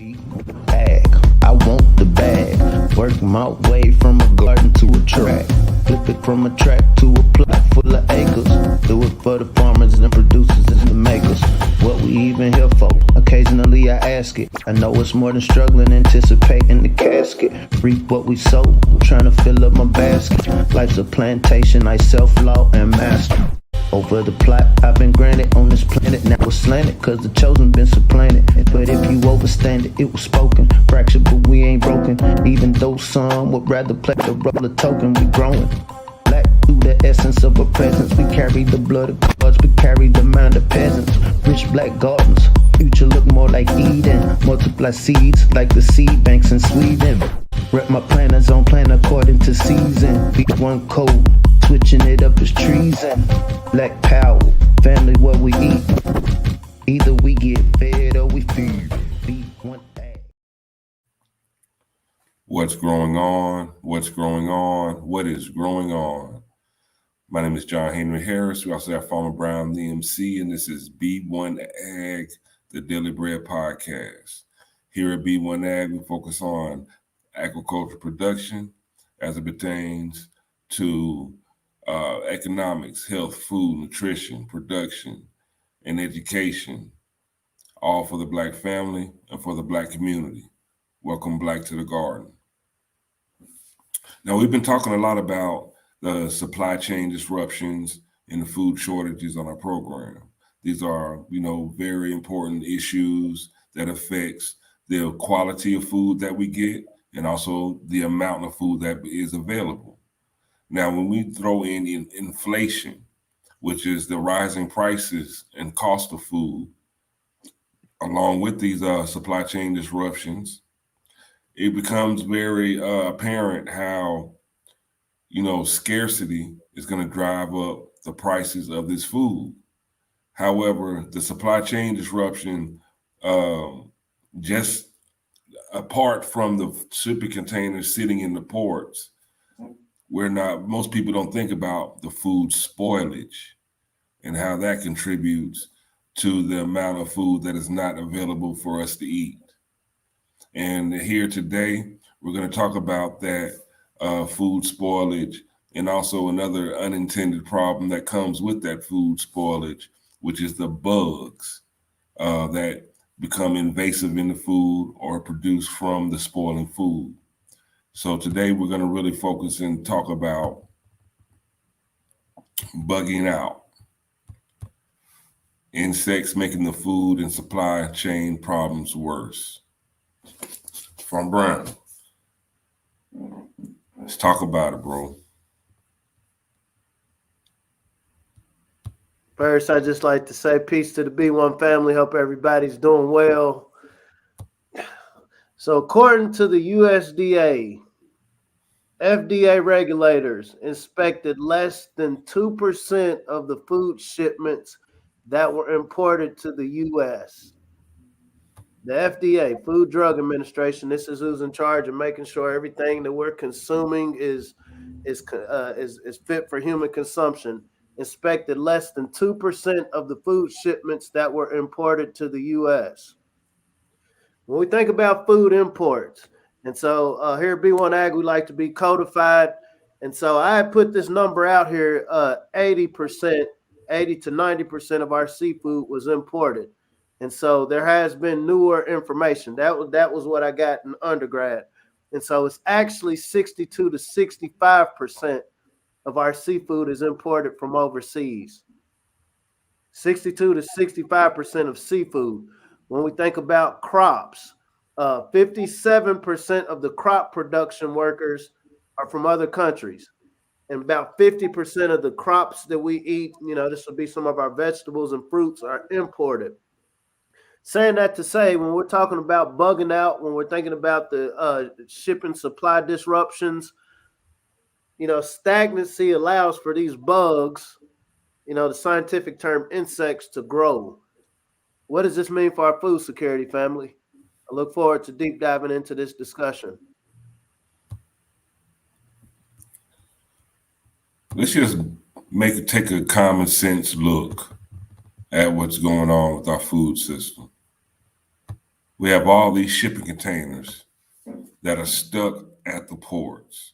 Bag, I want the bag. Work my way from a garden to a track. Flip it from a track to a plot full of acres. Do it for the farmers and producers and the makers. What we even here for? Occasionally I ask it. I know it's more than struggling, anticipating the casket. Reap what we sow, I'm trying to fill up my basket. Life's a plantation, I self-law and master. Over the plot, I've been granted on this planet. Now it's slanted, cause the chosen been supplanted. But if you overstand it, it was spoken. Fractured, but we ain't broken. Even though some would rather play the role of token, we growing. Black through the essence of a presence. We carry the blood of gods, we carry the mind of peasants. Rich black gardens, future look more like Eden. Multiply seeds like the seed banks in Sweden. Rep my planners on plan according to season. B1 code, switching it up is treason. Black power, family what we eat. Either we get fed or we feed. B1AG. What's growing on? What's growing on? What is growing on? My name is John Henry Harris. We also have Farmer Brown, the MC, and this is B1AG, the Daily Bread Podcast. Here at B1AG, we focus on agriculture production as it pertains to economics, health, food, nutrition, production, and education, all for the Black family and for the Black community. Welcome Black to the garden. Now, we've been talking a lot about the supply chain disruptions and the food shortages on our program. These are, very important issues that affects the quality of food that we get and also the amount of food that is available. Now, when we throw in inflation, which is the rising prices and cost of food, along with these supply chain disruptions, it becomes very apparent how, scarcity is going to drive up the prices of this food. However, the supply chain disruption, just apart from the shipping containers sitting in the ports, most people don't think about the food spoilage and how that contributes to the amount of food that is not available for us to eat. And here today, we're going to talk about that food spoilage and also another unintended problem that comes with that food spoilage, which is the bugs that become invasive in the food or produced from the spoiling food. So today we're going to really focus and talk about bugging out. Insects making the food and supply chain problems worse. From Brown. Let's talk about it, bro. First, I'd just like to say peace to the B1 family. Hope everybody's doing well. So according to the USDA, FDA regulators inspected less than 2% of the food shipments that were imported to the U.S. The FDA, Food Drug Administration, this is who's in charge of making sure everything that we're consuming is fit for human consumption, inspected less than 2% of the food shipments that were imported to the U.S. When we think about food imports, and so here at B1AG, we like to be codified. And so I put this number out here, 80%, 80 to 90% of our seafood was imported. And so there has been newer information. That was what I got in undergrad. And so it's actually 62 to 65% of our seafood is imported from overseas. 62 to 65% of seafood. When we think about crops, 57% of the crop production workers are from other countries. And about 50% of the crops that we eat, this will be some of our vegetables and fruits, are imported. Saying that to say, when we're talking about bugging out, when we're thinking about the shipping supply disruptions, stagnancy allows for these bugs, the scientific term insects, to grow. What does this mean for our food security, family? I look forward to deep diving into this discussion. Let's just take a common sense look at what's going on with our food system. We have all these shipping containers that are stuck at the ports,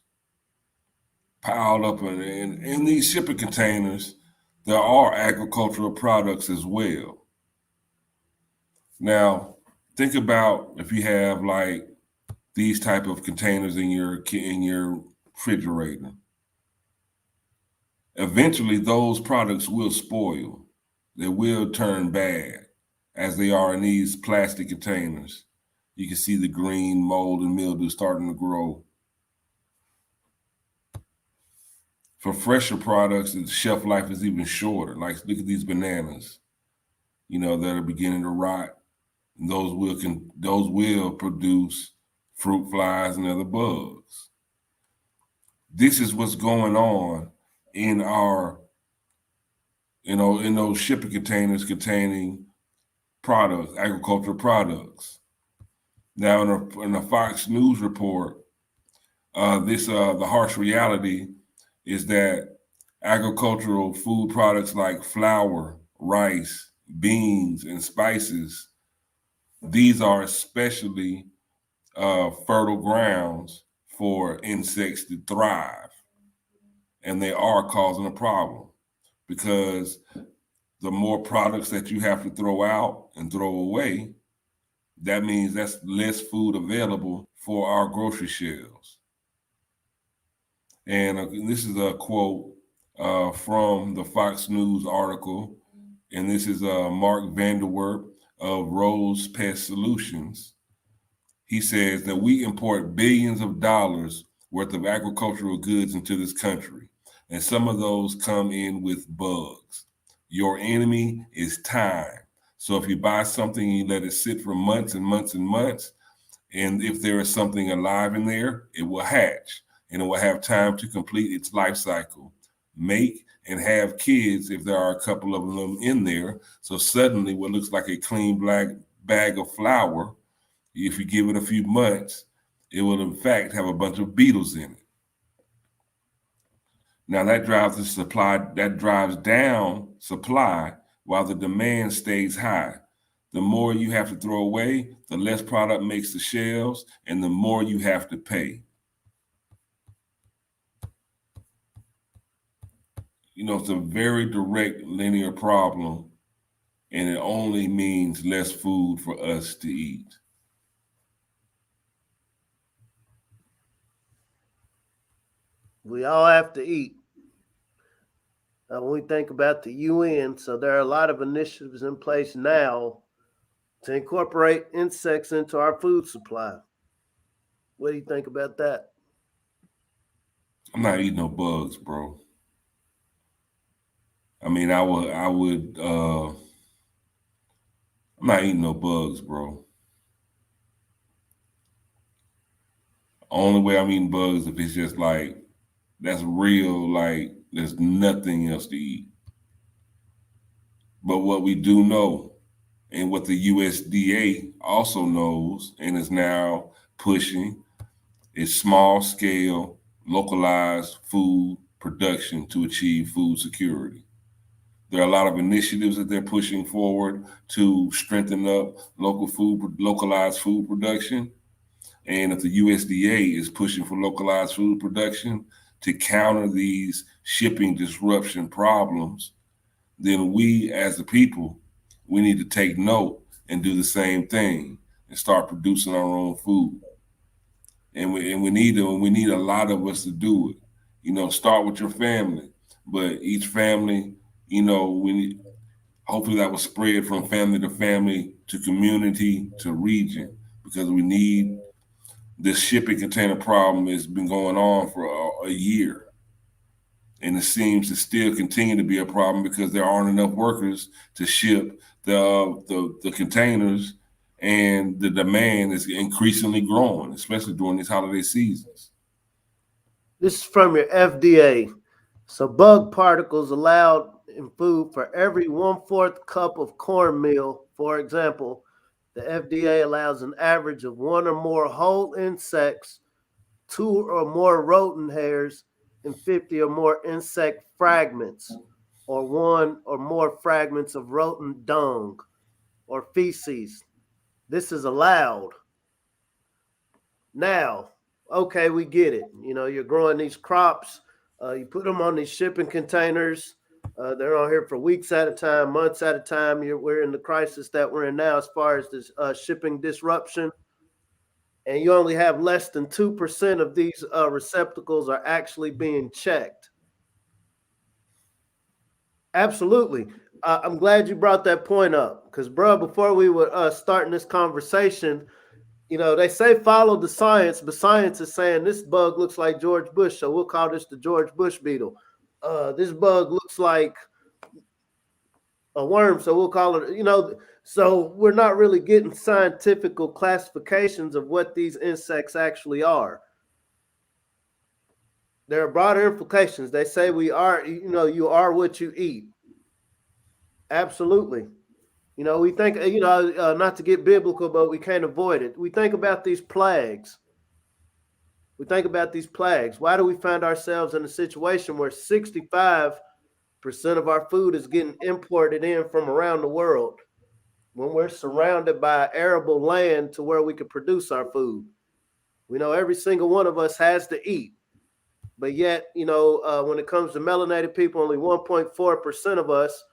piled up in these shipping containers. There are agricultural products as well. Now, think about if you have like these type of containers in your refrigerator. Eventually, those products will spoil. They will turn bad, as they are in these plastic containers. You can see the green mold and mildew starting to grow. For fresher products, the shelf life is even shorter. Like look at these bananas, that are beginning to rot. And those will produce fruit flies and other bugs. This is what's going on in our, in those shipping containers containing products, agricultural products. Now, in a Fox News report, the harsh reality is that agricultural food products like flour, rice, beans, and spices, these are especially fertile grounds for insects to thrive. And they are causing a problem because the more products that you have to throw out and throw away, that means that's less food available for our grocery shelves. And this is a quote from the Fox News article, and this is Mark Vanderwerp of Rose Pest Solutions. He says that we import billions of dollars worth of agricultural goods into this country, and some of those come in with bugs. Your enemy is time. So if you buy something and you let it sit for months and months and months, and if there is something alive in there, it will hatch and it will have time to complete its life cycle, make and have kids if there are a couple of them in there. So suddenly what looks like a clean black bag of flour, if you give it a few months, it will in fact have a bunch of beetles in it. Now that drives down supply while the demand stays high. The more you have to throw away, the less product makes the shelves, and the more you have to pay. It's a very direct linear problem, and it only means less food for us to eat. We all have to eat. When we think about the UN, so there are a lot of initiatives in place now to incorporate insects into our food supply. What do you think about that? I'm not eating no bugs, bro. I mean, I'm not eating no bugs, bro. Only way I'm eating bugs if it's just like, that's real, like there's nothing else to eat. But what we do know, and what the USDA also knows and is now pushing, is small scale, localized food production to achieve food security. There are a lot of initiatives that they're pushing forward to strengthen up localized food production. And if the USDA is pushing for localized food production to counter these shipping disruption problems, then we as a people, we need to take note and do the same thing and start producing our own food. And we need a lot of us to do it. Start with your family, but each family, we need, hopefully that will spread from family to family to community to region, because we need, this shipping container problem has been going on for a year. And it seems to still continue to be a problem because there aren't enough workers to ship the containers, and the demand is increasingly growing, especially during these holiday seasons. This is from your FDA. So bug particles allowed in food for every 1/4 cup of cornmeal. For example, the FDA allows an average of one or more whole insects, two or more rodent hairs, and 50 or more insect fragments, or one or more fragments of rodent dung or feces. This is allowed. Now, okay, we get it. You know, you're growing these crops, you put them on these shipping containers. They're on here for weeks at a time, months at a time. We're in the crisis that we're in now as far as this shipping disruption. And you only have less than 2% of these receptacles are actually being checked. Absolutely. I'm glad you brought that point up because, bro, before we were starting this conversation, you know, they say follow the science, but science is saying this bug looks like George Bush, so we'll call this the George Bush beetle. This bug looks like a worm, so we'll call it, you know, so we're not really getting scientific classifications of what these insects actually are. There are broader implications. They say we are, you know, you are what you eat. Absolutely. You know, we think, you know, not to get biblical, but we can't avoid it. We think about these plagues. We think about these plagues. Why do we find ourselves in a situation where 65% of our food is getting imported in from around the world when we're surrounded by arable land to where we can produce our food? We know every single one of us has to eat. But yet, you know, when it comes to melanated people, only 1.4% of us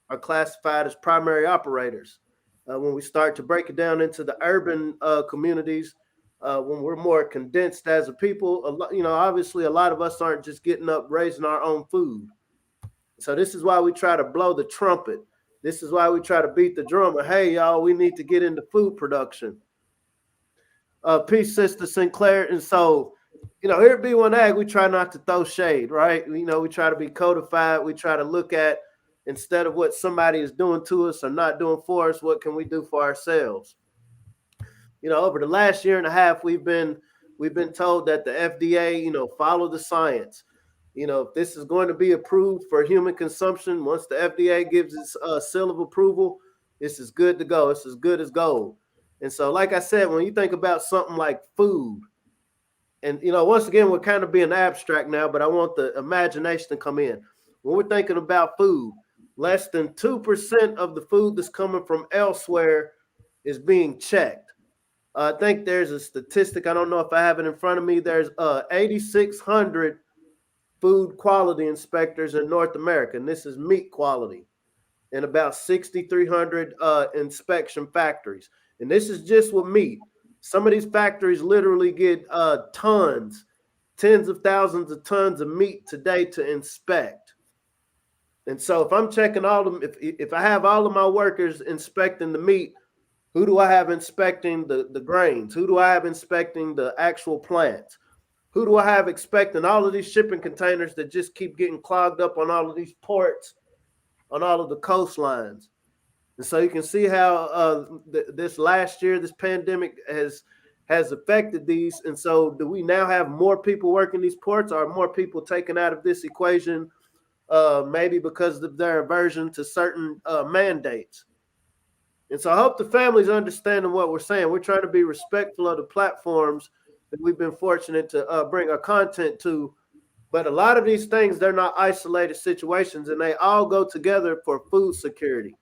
are classified as primary operators. When we start to break it down into the urban communities, when we're more condensed as a people, you know, obviously a lot of us aren't just getting up raising our own food. So this is why we try to blow the trumpet. This is why we try to beat the drum. Hey, y'all, we need to get into food production. Peace, Sister Sinclair. And so, you know, here at B1AG, we try not to throw shade, right? You know, we try to be codified. We try to look at, instead of what somebody is doing to us or not doing for us, what can we do for ourselves? You know, over the last year and a half, we've been told that the FDA, you know, follow the science. You know, if this is going to be approved for human consumption, once the FDA gives its seal of approval, this is good to go. It's as good as gold. And so, like I said, when you think about something like food, and, you know, once again, we're kind of being abstract now, but I want the imagination to come in. When we're thinking about food, less than 2% of the food that's coming from elsewhere is being checked. I think there's a statistic. I don't know if I have it in front of me. There's 8,600 food quality inspectors in North America, and this is meat quality, and about 6,300 inspection factories. And this is just with meat. Some of these factories literally get tons, tens of thousands of tons of meat today to inspect. And so if I'm checking all of them, if I have all of my workers inspecting the meat, who do I have inspecting the grains? Who do I have inspecting the actual plants? Who do I have inspecting all of these shipping containers that just keep getting clogged up on all of these ports, on all of the coastlines? And so you can see how this last year, this pandemic has affected these. And so do we now have more people working these ports, or more people taken out of this equation, maybe because of their aversion to certain mandates? And so I hope the family's understanding what we're saying. We're trying to be respectful of the platforms that we've been fortunate to bring our content to. But a lot of these things, they're not isolated situations, and they all go together for food security.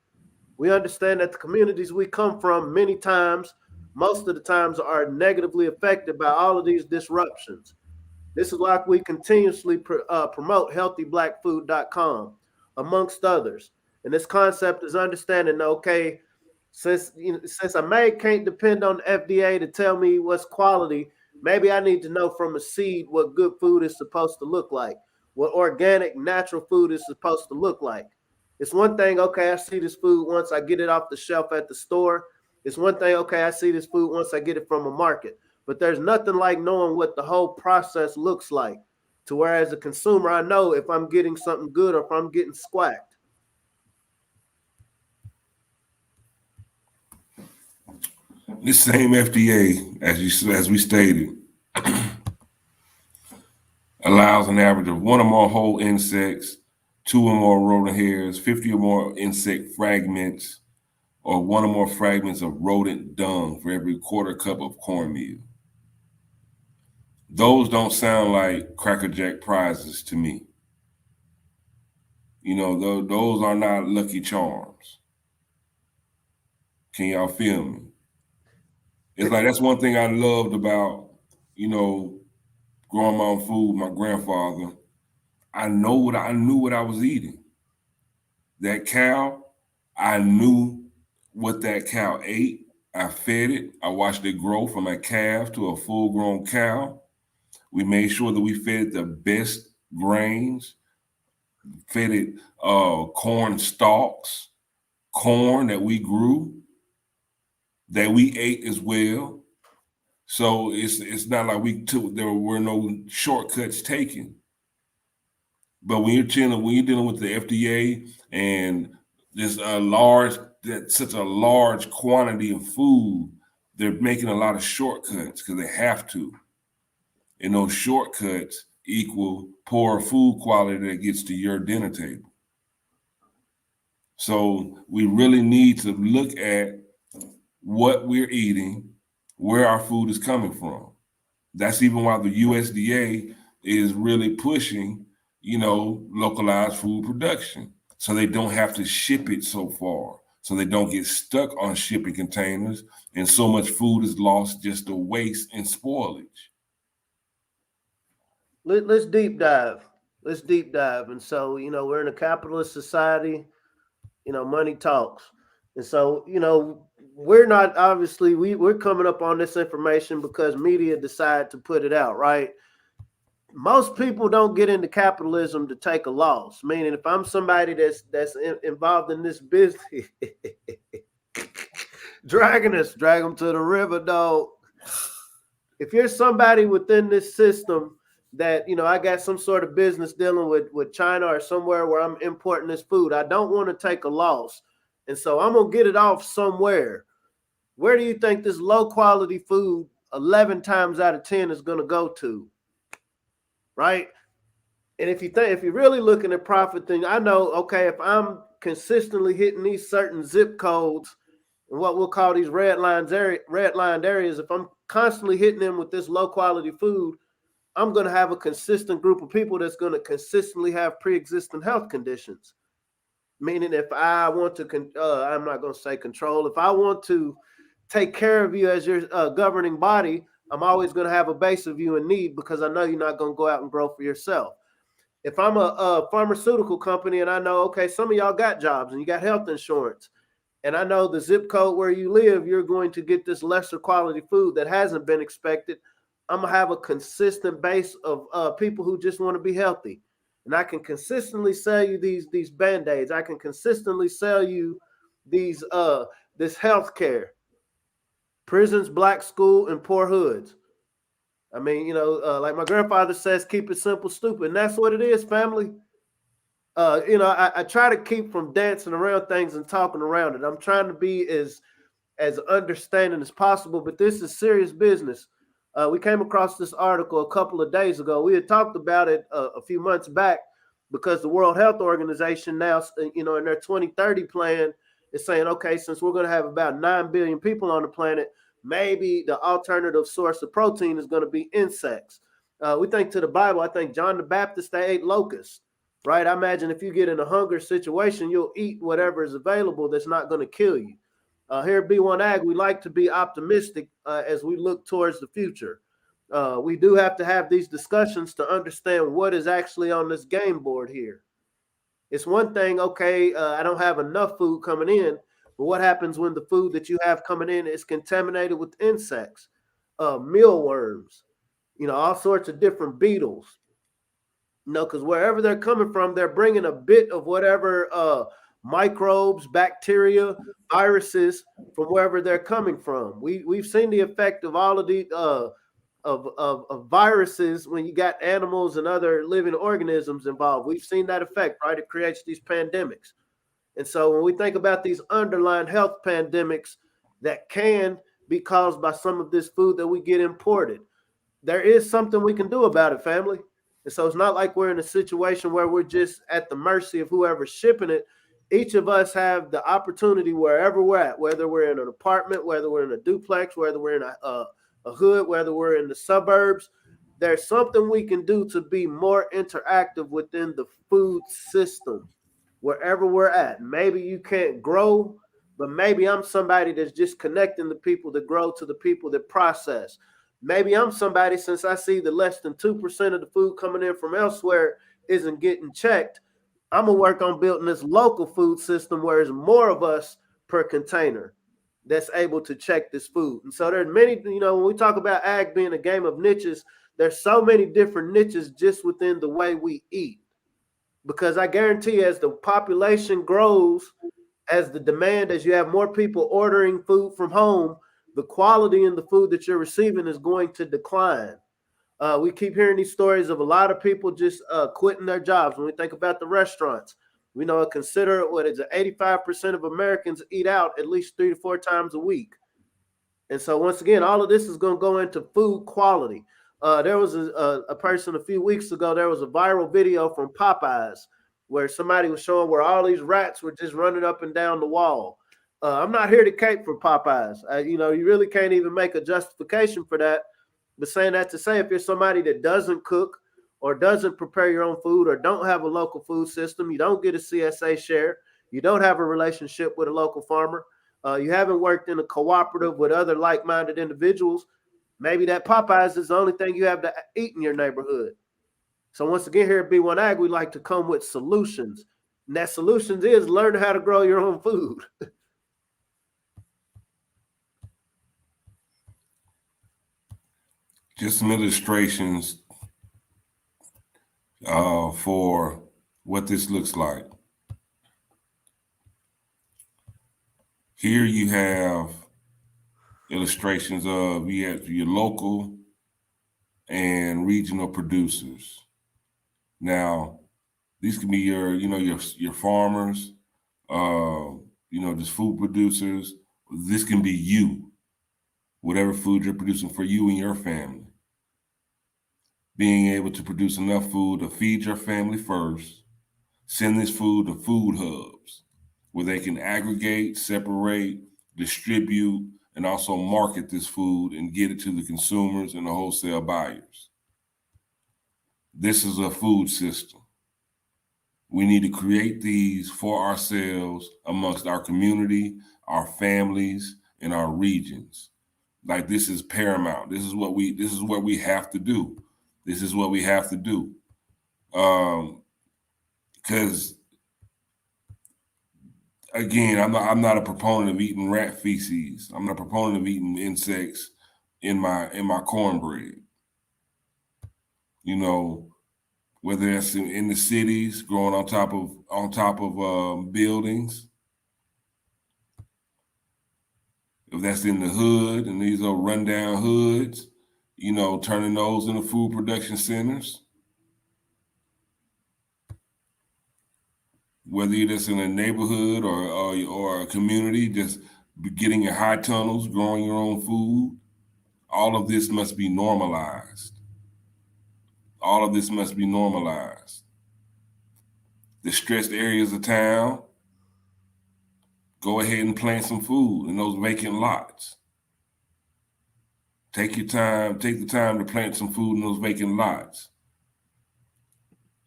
We understand that the communities we come from many times, most of the times, are negatively affected by all of these disruptions. This is why we continuously promote healthyblackfood.com, amongst others. And this concept is understanding, okay, since I can't depend on the FDA to tell me what's quality, maybe I need to know from a seed what good food is supposed to look like, what organic, natural food is supposed to look like. It's one thing, okay, I see this food once I get it off the shelf at the store. It's one thing, okay, I see this food once I get it from a market. But there's nothing like knowing what the whole process looks like, to where as a consumer, I know if I'm getting something good or if I'm getting squacked. This same FDA, as we stated, allows an average of 1 or more whole insects, 2 or more rodent hairs, 50 or more insect fragments, or 1 or more fragments of rodent dung for every quarter cup of cornmeal. Those don't sound like Cracker Jack prizes to me. You know, those are not Lucky Charms. Can y'all feel me? It's like that's one thing I loved about, growing my own food, my grandfather. I knew what I was eating. That cow, I knew what that cow ate. I fed it. I watched it grow from a calf to a full-grown cow. We made sure that we fed it the best grains, fed it corn stalks, corn that we grew, that we ate as well. So it's not like there were no shortcuts taken. But when you're dealing with the FDA and there's such a large quantity of food, they're making a lot of shortcuts because they have to. And those shortcuts equal poor food quality that gets to your dinner table. So we really need to look at what we're eating, where our food is coming from. That's even why the USDA is really pushing, localized food production. So they don't have to ship it so far. So they don't get stuck on shipping containers and so much food is lost just to waste and spoilage. Let's deep dive. Let's deep dive. And so, we're in a capitalist society. Money talks. And so, we're not obviously we're coming up on this information because media decide to put it out, right? Most people don't get into capitalism to take a loss. Meaning, if I'm somebody that's involved in this business, drag them to the river, dog. If you're somebody within this system that, I got some sort of business dealing with China or somewhere where I'm importing this food, I don't want to take a loss. And so I'm going to get it off somewhere. Where do you think this low quality food 11 times out of 10 is going to go to? Right? And if you're really looking at profit, then I know, okay, if I'm consistently hitting these certain zip codes and what we'll call these redlined areas, if I'm constantly hitting them with this low quality food, I'm going to have a consistent group of people that's going to consistently have pre-existing health conditions. Meaning if I want to, I'm not going to say control, if I want to take care of you as your governing body, I'm always going to have a base of you in need because I know you're not going to go out and grow for yourself. If I'm a pharmaceutical company and I know, okay, some of y'all got jobs and you got health insurance, and I know the zip code where you live, you're going to get this lesser quality food that hasn't been expected, I'm going to have a consistent base of people who just want to be healthy. And I can consistently sell you these Band-Aids. I can consistently sell you this health care. Prisons, black school, and poor hoods. I mean, like my grandfather says, keep it simple, stupid. And that's what it is, family. I try to keep from dancing around things and talking around it. I'm trying to be as understanding as possible, but this is serious business. We came across this article a couple of days ago. We had talked about it a few months back because the World Health Organization now, in their 2030 plan is saying, okay, since we're going to have about 9 billion people on the planet, maybe the alternative source of protein is going to be insects. We think to the Bible, I think John the Baptist, they ate locusts, right? I imagine if you get in a hunger situation, you'll eat whatever is available that's not going to kill you. Here at B1AG, we like to be optimistic as we look towards the future. We do have to have these discussions to understand what is actually on this game board here. It's one thing, okay, I don't have enough food coming in, but what happens when the food that you have coming in is contaminated with insects, mealworms, all sorts of different beetles? Because wherever they're coming from, they're bringing a bit of whatever microbes, bacteria, viruses from wherever they're coming from. We've seen the effect of all of the of viruses when you got animals and other living organisms involved. We've seen that effect, right? It creates these pandemics. And so when we think about these underlying health pandemics that can be caused by some of this food that we get imported, there is something we can do about it, family. And so it's not like we're in a situation where we're just at the mercy of whoever's shipping it. Each of us have the opportunity wherever we're at, whether we're in an apartment, whether we're in a duplex, whether we're in a hood, whether we're in the suburbs. There's something we can do to be more interactive within the food system, wherever we're at. Maybe you can't grow but maybe I'm somebody that's just connecting the people that grow to the people that process. Maybe I'm somebody, since I see that less than 2% of the food coming in from elsewhere isn't getting checked, I'm going to work on building this local food system where there's more of us per container that's able to check this food. And so there's many, when we talk about ag being a game of niches, there's so many different niches just within the way we eat. Because I guarantee as the population grows, as the demand, as you have more people ordering food from home, the quality in the food that you're receiving is going to decline. We keep hearing these stories of a lot of people just quitting their jobs. When we think about the restaurants, we know consider 85% of Americans eat out at least 3 to 4 times a week. And so once again, all of this is going to go into food quality. There was a person a few weeks ago, there was a viral video from Popeyes where somebody was showing where all these rats were just running up and down the wall. I'm not here to cape for Popeyes. You really can't even make a justification for that. But saying that to say, if you're somebody that doesn't cook or doesn't prepare your own food or don't have a local food system, you don't get a CSA share, you don't have a relationship with a local farmer, you haven't worked in a cooperative with other like-minded individuals, maybe that Popeyes is the only thing you have to eat in your neighborhood. So once again, here at B1AG, we like to come with solutions. And that solutions is learn how to grow your own food. Just some illustrations for what this looks like. Here you have illustrations of your local and regional producers. Now, these can be your farmers, just food producers. This can be you, whatever food you're producing for you and your family. Being able to produce enough food to feed your family first, send this food to food hubs where they can aggregate, separate, distribute, and also market this food and get it to the consumers and the wholesale buyers. This is a food system. We need to create these for ourselves amongst our community, our families, and our regions. Like, this is paramount. This is what we have to do. This is what we have to do. Because again, I'm not a proponent of eating rat feces. I'm not a proponent of eating insects in my cornbread. Whether it's in the cities, growing on top of buildings, if that's in the hood, and these are rundown hoods, turning those into food production centers. Whether you're just in a neighborhood or a community, just getting your high tunnels, growing your own food, all of this must be normalized. All of this must be normalized. The stressed areas of town, go ahead and plant some food in those vacant lots. Take the time to plant some food in those vacant lots.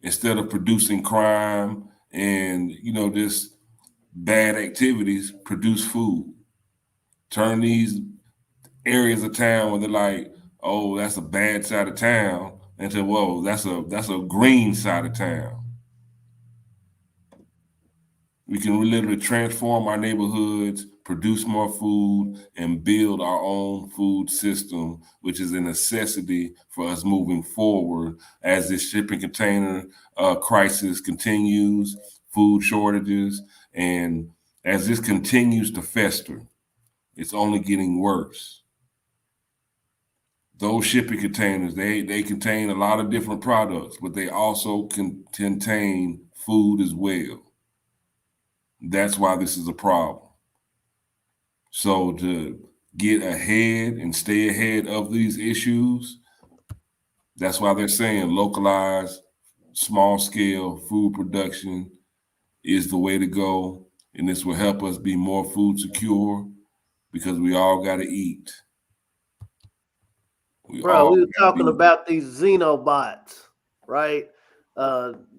Instead of producing crime and, just bad activities, produce food. Turn these areas of town where they're like, oh, that's a bad side of town, into, whoa, that's a green side of town. We can literally transform our neighborhoods, produce more food, and build our own food system, which is a necessity for us moving forward as this shipping container crisis continues, food shortages, and as this continues to fester, it's only getting worse. Those shipping containers, they contain a lot of different products, but they also contain food as well. That's why this is a problem. So to get ahead and stay ahead of these issues, that's why they're saying localized, small-scale food production is the way to go. And this will help us be more food secure because we all got to eat. Bro, we were talking about these xenobots, right?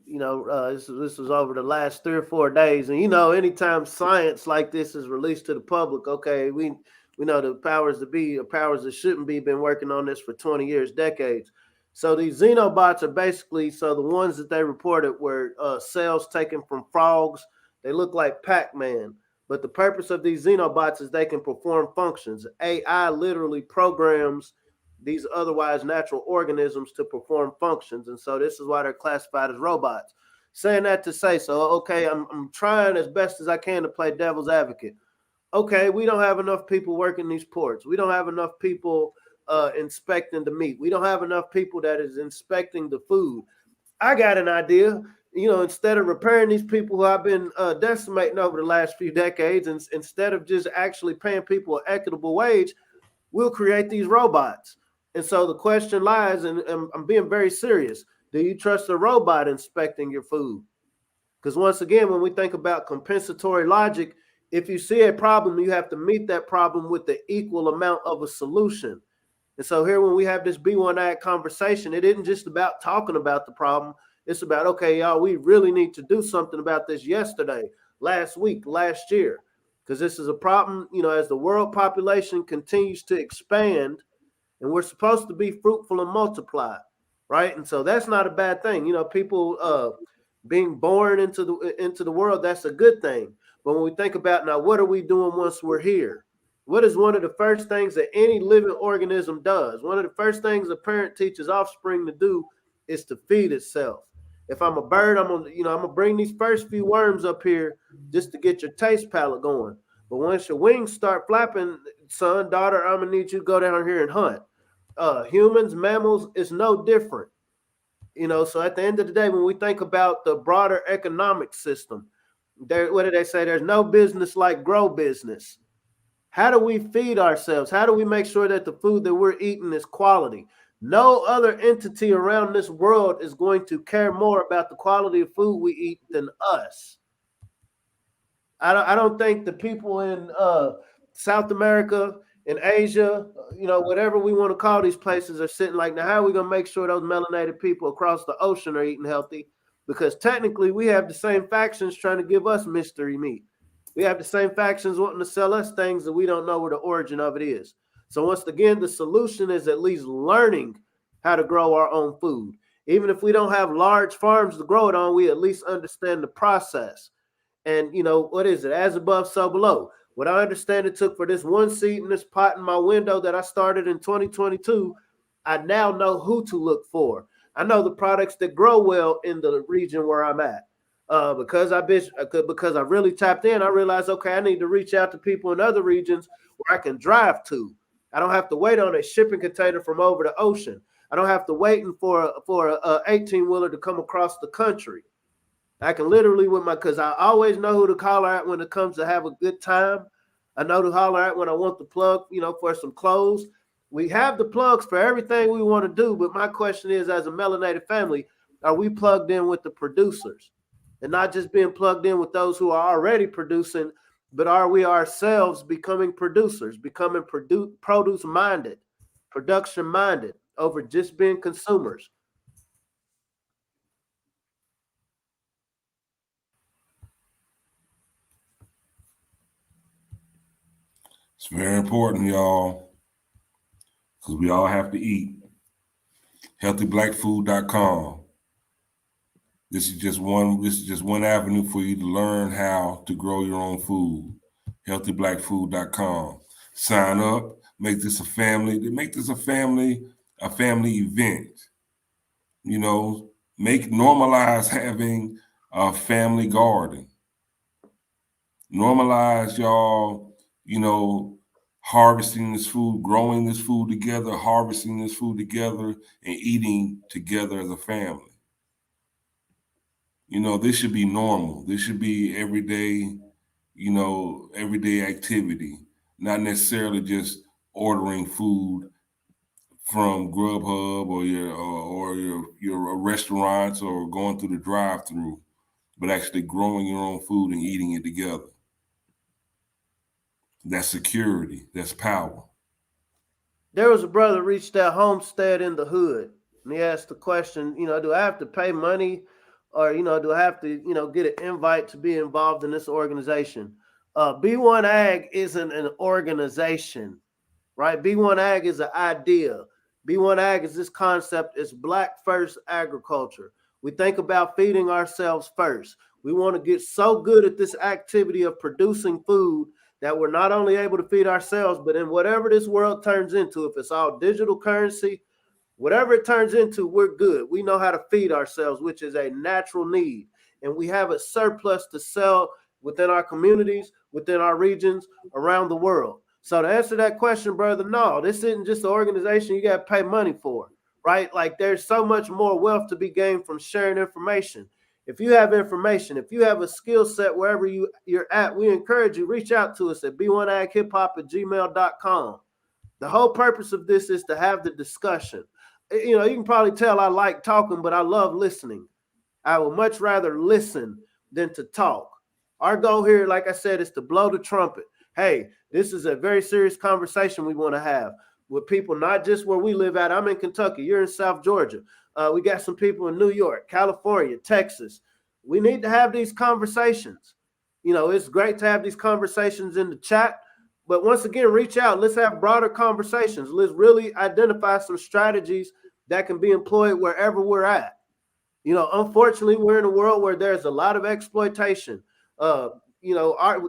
This was over the last 3 or 4 days, and anytime science like this is released to the public, okay, we know the powers that be or powers that shouldn't be been working on this for 20 years, decades. So these xenobots are basically the ones that they reported were cells taken from frogs. They look like Pac-Man. But the purpose of these xenobots is they can perform functions. AI literally programs these otherwise natural organisms to perform functions. And so this is why they're classified as robots. Saying that to say, okay, I'm trying as best as I can to play devil's advocate. Okay, we don't have enough people working these ports. We don't have enough people inspecting the meat. We don't have enough people that is inspecting the food. I got an idea. Instead of repairing these people who I've been decimating over the last few decades, and instead of just actually paying people an equitable wage, we'll create these robots. And so the question lies, and I'm being very serious, do you trust a robot inspecting your food? Because once again, when we think about compensatory logic, if you see a problem, you have to meet that problem with the equal amount of a solution. And so here, when we have this B1AG conversation, it isn't just about talking about the problem. It's about, okay, y'all, we really need to do something about this yesterday, last week, last year, because this is a problem, as the world population continues to expand, and we're supposed to be fruitful and multiply, right? And so that's not a bad thing. People being born into the world, that's a good thing. But when we think about now, what are we doing once we're here? What is one of the first things that any living organism does? One of the first things a parent teaches offspring to do is to feed itself. If I'm a bird, I'm gonna bring these first few worms up here just to get your taste palate going. But once your wings start flapping, son, daughter, I'm gonna need you to go down here and hunt. Humans, mammals, is no different. So at the end of the day, when we think about the broader economic system, what do they say? There's no business like grow business. How do we feed ourselves? How do we make sure that the food that we're eating is quality? No other entity around this world is going to care more about the quality of food we eat than us. I don't think the people in South America, in Asia, whatever we want to call these places, are sitting like, now, how are we going to make sure those melanated people across the ocean are eating healthy? Because technically we have the same factions trying to give us mystery meat. We have the same factions wanting to sell us things that we don't know where the origin of it is. So once again, the solution is at least learning how to grow our own food. Even if we don't have large farms to grow it on, we at least understand the process. And what is it? As above, so below. What I understand it took for this one seed in this pot in my window that I started in 2022, I now know who to look for. I know the products that grow well in the region where I'm at. Because I really tapped in, I realized, okay, I need to reach out to people in other regions where I can drive to. I don't have to wait on a shipping container from over the ocean. I don't have to wait for a 18-wheeler to come across the country. I can literally because I always know who to call at when it comes to have a good time. I know to holler at when I want the plug, for some clothes. We have the plugs for everything we want to do, but my question is, as a melanated family, are we plugged in with the producers? And not just being plugged in with those who are already producing, but are we ourselves becoming producers, becoming produce-minded, production-minded over just being consumers? It's very important, y'all, because we all have to eat. HealthyBlackFood.com. This is just one avenue for you to learn how to grow your own food. HealthyBlackFood.com. Sign up. Make this a family. Make this a family event. Normalize having a family garden. Normalize y'all, harvesting this food, growing this food together, harvesting this food together, and eating together as a family. This should be normal. This should be everyday activity, not necessarily just ordering food from Grubhub or your restaurants or going through the drive-through, but actually growing your own food and eating it together. That's security. That's power. There was a brother reached that homestead in the hood, and he asked the question, do I have to pay money or do I have to get an invite to be involved in this organization? B1AG isn't an organization, right? B1AG is an idea. B1AG is this concept. It's Black first agriculture. We think about feeding ourselves first. We want to get so good at this activity of producing food that we're not only able to feed ourselves, but in whatever this world turns into, if it's all digital currency, whatever it turns into, we're good. We know how to feed ourselves, which is a natural need. And we have a surplus to sell within our communities, within our regions, around the world. So to answer that question, brother, no, this isn't just an organization you got to pay money for, right? Like there's so much more wealth to be gained from sharing information. If you have information, if you have a skill set wherever you're at, we encourage you, reach out to us at b1aghiphop@gmail.com. The whole purpose of this is to have the discussion. You can probably tell I like talking, but I love listening. I would much rather listen than to talk. Our goal here, like I said, is to blow the trumpet. Hey, this is a very serious conversation we want to have with people, not just where we live at. I'm in Kentucky. You're in South Georgia. We got some people in New York, California, Texas. We need to have these conversations. It's great to have these conversations in the chat, but once again, reach out. Let's have broader conversations. Let's really identify some strategies that can be employed wherever we're at. Unfortunately, we're in a world where there's a lot of exploitation. The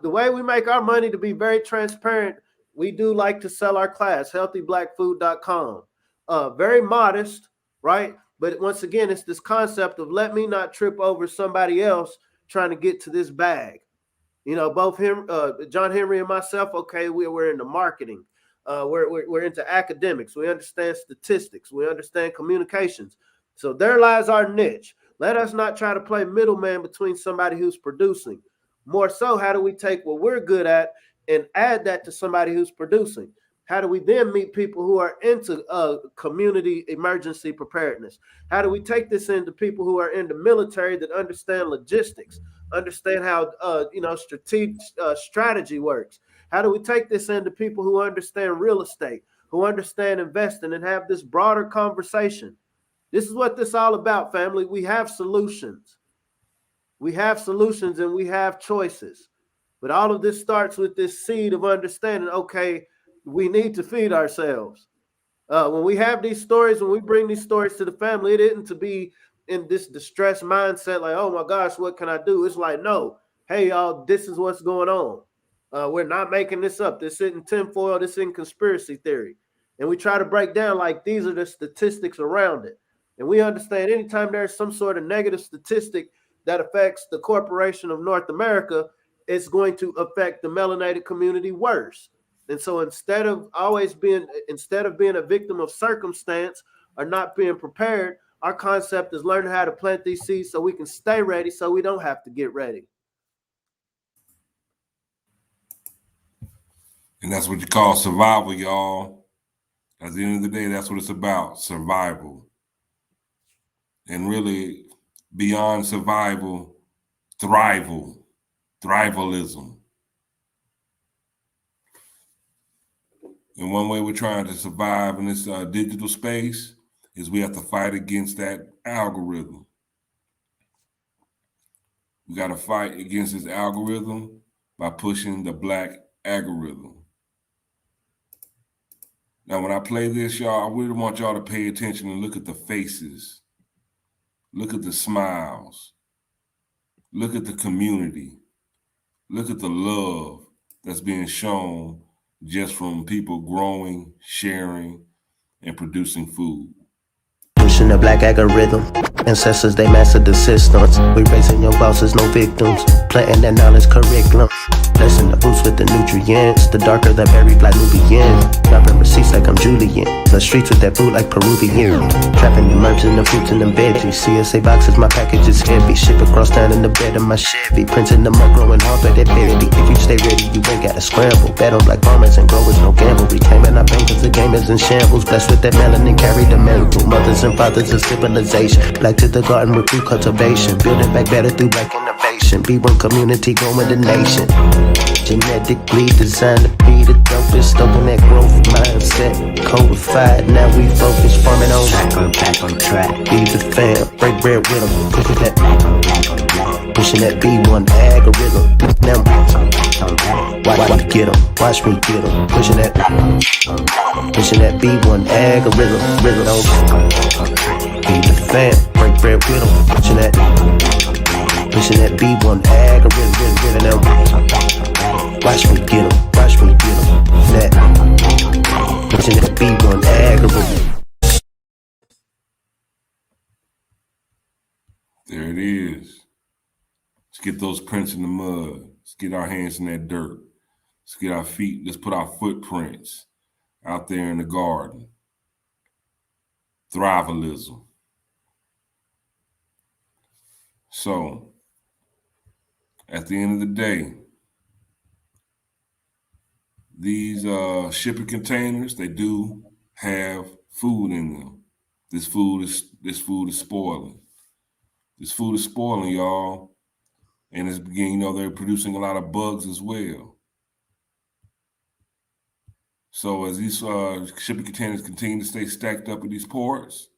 way we make our money, to be very transparent, we do like to sell our class, healthyblackfood.com. Very modest, right? But once again, it's this concept of let me not trip over somebody else trying to get to this bag. Both him, John Henry and myself, okay, we're into marketing. We're into academics. We understand statistics. We understand communications. So there lies our niche. Let us not try to play middleman between somebody who's producing. More so, how do we take what we're good at and add that to somebody who's producing? How do we then meet people who are into community emergency preparedness? How do we take this into people who are in the military that understand logistics, understand how strategy works? How do we take this into people who understand real estate, who understand investing, and have this broader conversation? This is what this is all about, family. We have solutions. We have solutions and we have choices. But all of this starts with this seed of understanding, okay, we need to feed ourselves. When we have these stories, when we bring these stories to the family, it isn't to be in this distressed mindset like, oh my gosh, what can I do? It's like, no, hey, y'all, this is what's going on. We're not making this up. This isn't tinfoil. This isn't conspiracy theory. And we try to break down like these are the statistics around it. And we understand anytime there's some sort of negative statistic that affects the corporation of North America, it's going to affect the melanated community worse. And so instead of being a victim of circumstance or not being prepared, our concept is learning how to plant these seeds so we can stay ready so we don't have to get ready. And that's what you call survival, y'all. At the end of the day, that's what it's about, survival. And really, beyond survival, thrivalism. And one way we're trying to survive in this digital space is we have to fight against that algorithm. We got to fight against this algorithm by pushing the Black algorithm. Now, when I play this, y'all, I really want y'all to pay attention and look at the faces. Look at the smiles. Look at the community. Look at the love that's being shown just from people growing, sharing, and producing food. Pushing the Black algorithm. Ancestors, they mastered the systems. We raising your bosses, no victims. Planting that knowledge curriculum. Blessing the roots with the nutrients. The darker the berry, black Nubian. Dropping receipts like I'm Julian. The streets with that food like Peruvian. Trapping the herbs and the fruits and the veggies. CSA boxes, my package is heavy. Ship across down in the bed of my Chevy. Printing them up, growing hard, but they baby. If you stay ready, you ain't gotta scramble. Bet on black farmers and growers, no gamble. Reclaiming our bankers, the gamers in shambles. Blessed with that melanin, carry the miracle. Mothers and fathers of civilization. Black to the garden with food cultivation. Building back better through black innovation. B1 community growing the nation. Genetically designed to be the dopest. Open that growth mindset. Codified, now we focus farming on track. Be the fam, break bread with them. Push that Pushing that B1AG gorilla. Now, watch me get 'em, watch me get 'em. Pushing that B1AG gorilla. Feed the fam, break bread with 'em. Pushing that B1AG gorilla. Now, watch me get 'em, watch me get 'em. Pushing that B1AG gorilla. There it is. Let's get those prints in the mud. Let's get our hands in that dirt. Let's get our feet. Let's put our footprints out there in the garden. Thrivalism. So, at the end of the day, these shipping containers, they do have food in them. This food is spoiling. This food is spoiling, y'all. And it's beginning, they're producing a lot of bugs as well. So as these shipping containers continue to stay stacked up in these ports,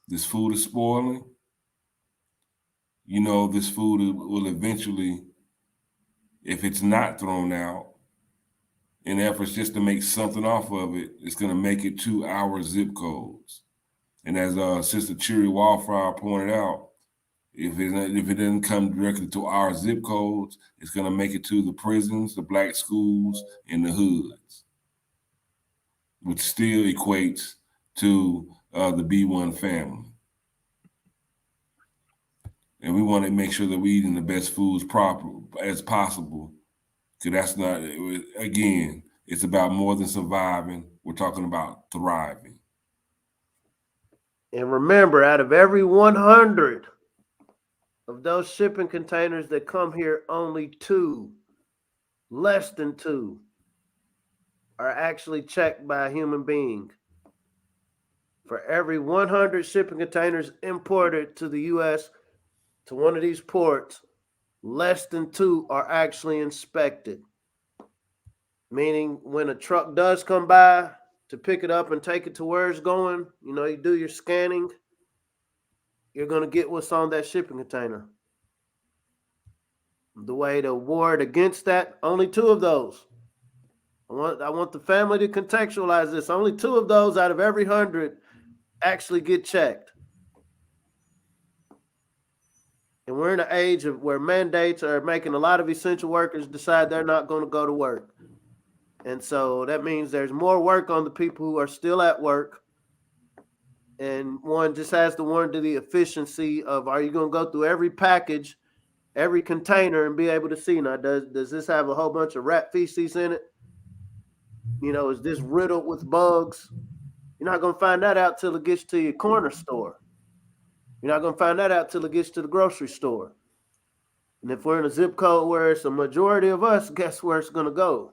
this food is spoiling. This food will eventually, if it's not thrown out, in efforts just to make something off of it, it's going to make it to our zip codes. And as Sister Cheery Wildfire pointed out, if it doesn't come directly to our zip codes, it's going to make it to the prisons, the black schools, and the hoods, which still equates to the B1 family. And we want to make sure that we're eating the best foods as possible, because that's not, again, it's about more than surviving. We're talking about thriving. And remember, out of every 100 of those shipping containers that come here, only 2, less than 2, are actually checked by a human being. For every 100 shipping containers imported to the U.S., to one of these ports, less than 2 are actually inspected. Meaning when a truck does come by to pick it up and take it to where it's going, you do your scanning, you're going to get what's on that shipping container. The way to ward against that, only 2 of those. I want the family to contextualize this. Only 2 of those out of every 100 actually get checked. And we're in an age where mandates are making a lot of essential workers decide they're not going to go to work. And so that means there's more work on the people who are still at work. And one just has to wonder the efficiency of, are you going to go through every package, every container, and be able to see, now, does this have a whole bunch of rat feces in it? Is this riddled with bugs? You're not going to find that out till it gets to your corner store. You're not going to find that out till it gets to the grocery store. And if we're in a zip code where it's a majority of us, guess where it's going to go?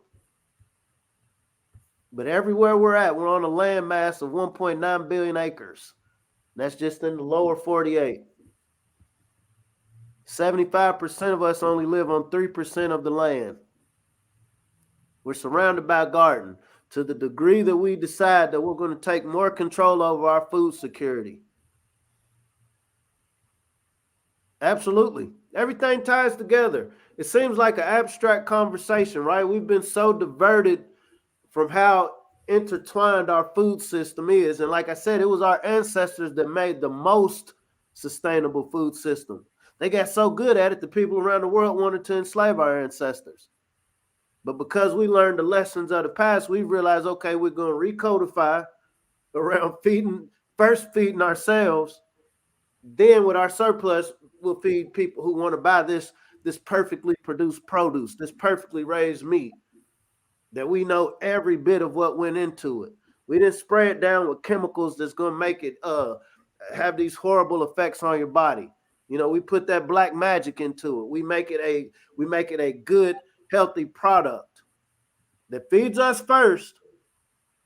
But everywhere we're at, we're on a landmass of 1.9 billion acres. That's just in the lower 48. 75% of us only live on 3% of the land. We're surrounded by garden to the degree that we decide that we're going to take more control over our food security. Absolutely. Everything ties together. It seems like an abstract conversation, right? We've been so diverted from how intertwined our food system is. And like I said, it was our ancestors that made the most sustainable food system. They got so good at it, the people around the world wanted to enslave our ancestors. But because we learned the lessons of the past, we realized, okay, we're going to recodify around first feeding ourselves. Then with our surplus, we'll feed people who want to buy this perfectly produced produce, this perfectly raised meat, that we know every bit of what went into it. We didn't spray it down with chemicals that's going to make it have these horrible effects on your body. We put that black magic into it. We make it a good, healthy product that feeds us first,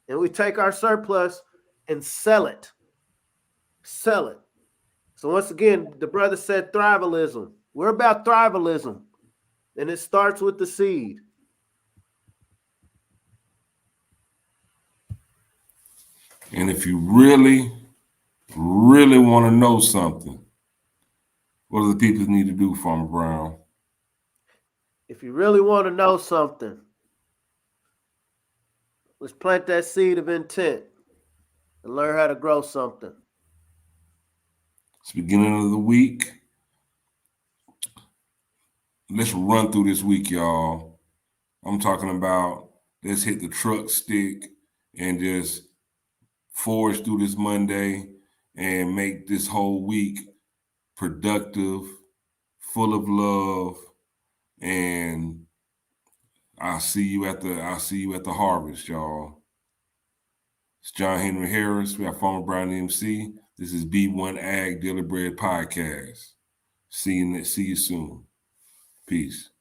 and we take our surplus and sell it. Sell it. So once again, the brother said thrivalism. We're about thrivalism, and it starts with the seed. And if you really, really want to know something, What do the people need to do, Farmer Brown? If you really want to know something, let's plant that seed of intent and learn how to grow something. It's the beginning of the week. Let's run through this week, y'all. I'm talking about let's hit the truck stick and just forge through this Monday and make this whole week productive, full of love, and I'll see you at the harvest, y'all. It's John Henry Harris. We have Farmer Brown MC. This is B1AG Daily Bread Podcast. See you soon. Peace.